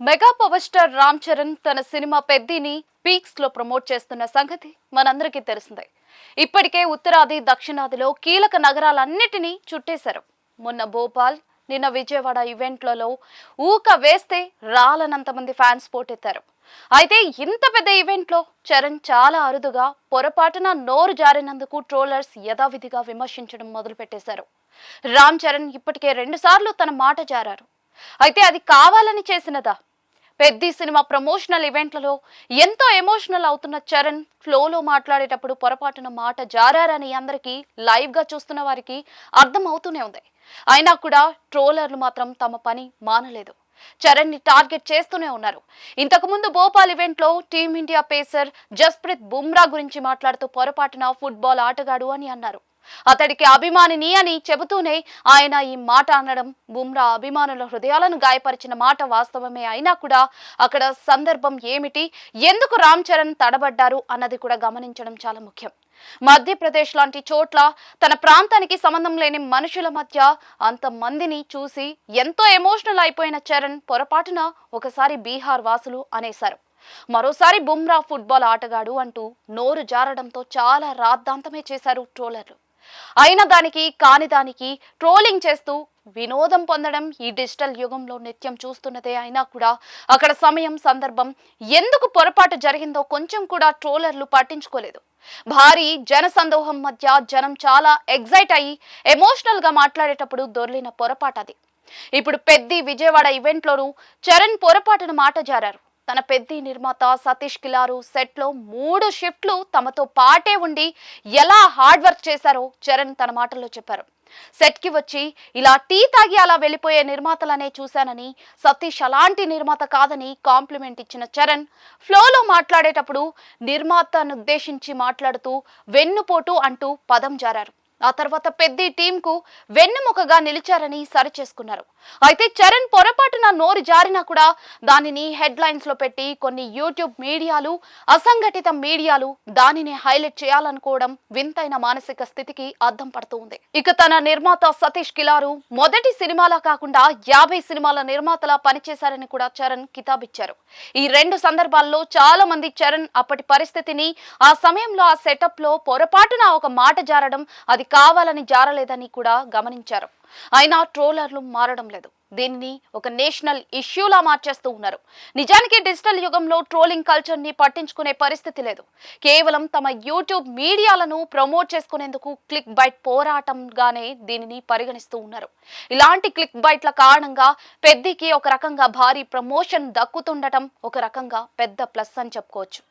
Mega power star Ram Charan తన cinema పెద్దిని peaks లో promote చేస్తున్న సంగతి మనందరికీ తెలిసిందే. ఇప్పటికే ఉత్తరాది దక్షిణాదిలో కీలక నగరాలన్నిటినీ చుట్టేశారు. మొన్న భోపాల్, నిన్న విజయవాడ ఈవెంట్లలో ఊక వేస్తే రాలనంత మంది ఫ్యాన్స్ పోటెత్తారు. అయితే ఇంత పెద్ద ఈవెంట్ లో చరణ్ చాలా అరుదుగా పొరపాటున నోరు జారినందుకు ట్రోలర్స్ యథావిధిగా విమర్శించడం మొదలుపెట్టేశారు. రామ్ చరణ్ ఇప్పటికే 2 సార్లు తన మాట జారారు. అయితే అది కావాలని చేసినదా? పెద్ది సినిమా ప్రమోషనల్ ఈవెంట్లలో ఎంతో ఎమోషనల్ అవుతున్న చరణ్ ఫ్లోలో మాట్లాడేటప్పుడు పొరపాటున మాట జారారని అందరికీ లైవ్ గా చూస్తున్న వారికి అర్థం అవుతూనే ఉంది. అయినా కూడా ట్రోలర్లు మాత్రం తమ పని మానలేదు. చరణ్ ని టార్గెట్ చేస్తూనే ఉన్నారు. ఇంతకు ముందు భోపాల్ ఈవెంట్ లో టీమిండియా పేసర్ జస్ప్రీత్ బుమ్రా గురించి మాట్లాడుతూ పొరపాటున ఫుట్బాల్ ఆటగాడు అని అన్నారు. అతడికి అభిమానిని అని చెబుతూనే ఆయన ఈ మాట అనడం బుమ్రా అభిమానుల హృదయాలను గాయపరిచిన మాట వాస్తవమే. అయినా కూడా అక్కడ సందర్భం ఏమిటి, ఎందుకు రామ్ చరణ్ తడబడ్డారు అన్నది కూడా గమనించడం చాలా ముఖ్యం. మధ్యప్రదేశ్ లాంటి చోట్ల తన ప్రాంతానికి సంబంధం లేని మనుషుల మధ్య అంత మందిని చూసి ఎంతో ఎమోషనల్ అయిపోయిన చరణ్ పొరపాటున ఒకసారి బీహార్ వాసులు అనేశారు, మరోసారి బుమ్రా ఫుట్బాల్ ఆటగాడు అంటూ నోరు జారడంతో చాలా రాద్ధాంతమే చేశారు ట్రోలర్లు. అయిన దానికి కాని దానికి ట్రోలింగ్ చేస్తూ వినోదం పొందడం ఈ డిజిటల్ యుగంలో నిత్యం చూస్తున్నదే. అయినా కూడా అక్కడ సమయం సందర్భం ఎందుకు పొరపాటు జరిగిందో కొంచెం కూడా ట్రోలర్లు పట్టించుకోలేదు. భారీ జన సందోహం మధ్య జనం చాలా ఎగ్జైట్ అయ్యి ఎమోషనల్ గా మాట్లాడేటప్పుడు దొర్లిన పొరపాటు అది. ఇప్పుడు పెద్ది విజయవాడ ఈవెంట్లోనూ చరణ్ పొరపాటున మాట జారారు. తన పెద్ది నిర్మాత సతీష్ కిలారు సెట్ లో 3 షిఫ్ట్లు తమతో పాటే ఉండి ఎలా హార్డ్ వర్క్ చేశారో చరణ్ తన మాటల్లో చెప్పారు. సెట్ కి వచ్చి ఇలా టీ తాగి అలా వెళ్ళిపోయే నిర్మాతలనే చూశానని, సతీష్ అలాంటి నిర్మాత కాదని కాంప్లిమెంట్ ఇచ్చిన చరణ్ ఫ్లోలో మాట్లాడేటప్పుడు నిర్మాతను ఉద్దేశించి మాట్లాడుతూ వెన్నుపోటు అంటూ పదం జారారు. ఆ తర్వాత పెద్ది టీం కు వెన్నుముకగా నిలిచారని సరిచేసుకున్నారు. అయితే చరణ్ పొరపాటున నోరు జారినా కూడా దానిని హెడ్ లైన్స్ లో పెట్టి కొన్ని యూట్యూబ్ మీడియాలు, అసంఘటిత మీడియాలు దానిని హైలైట్ చేయాలనుకోవడం వింతైన మానసిక స్థితికి అద్దం పడుతూ ఉంది. ఇక తన నిర్మాత సతీష్ కిలారు మొదటి సినిమాలా కాకుండా 50 సినిమాల నిర్మాతలా పనిచేశారని కూడా చరణ్ కితాబిచ్చారు. ఈ 2 సందర్భాల్లో చాలా మంది చరణ్ అప్పటి పరిస్థితిని, ఆ సమయంలో ఆ సెటప్ లో పొరపాటున ఒక మాట జారడం అది కావాలని జారలేదని కూడా గమనించారు. అయినా ట్రోలర్లు మారడం లేదు. దీనిని ఒక నేషనల్ ఇష్యూలా మార్చేస్తూ ఉన్నారు. నిజానికి డిజిటల్ యుగంలో ట్రోలింగ్ కల్చర్ ని పట్టించుకునే పరిస్థితి లేదు. కేవలం తమ యూట్యూబ్ మీడియాలను ప్రమోట్ చేసుకునేందుకు క్లిక్ బైట్ పోరాటంగానే దీనిని పరిగణిస్తూ ఉన్నారు. ఇలాంటి క్లిక్ బైట్ల కారణంగా పెద్దికి ఒక రకంగా భారీ ప్రమోషన్ దక్కుతుండటం ఒక రకంగా పెద్ద ప్లస్ అని చెప్పుకోవచ్చు.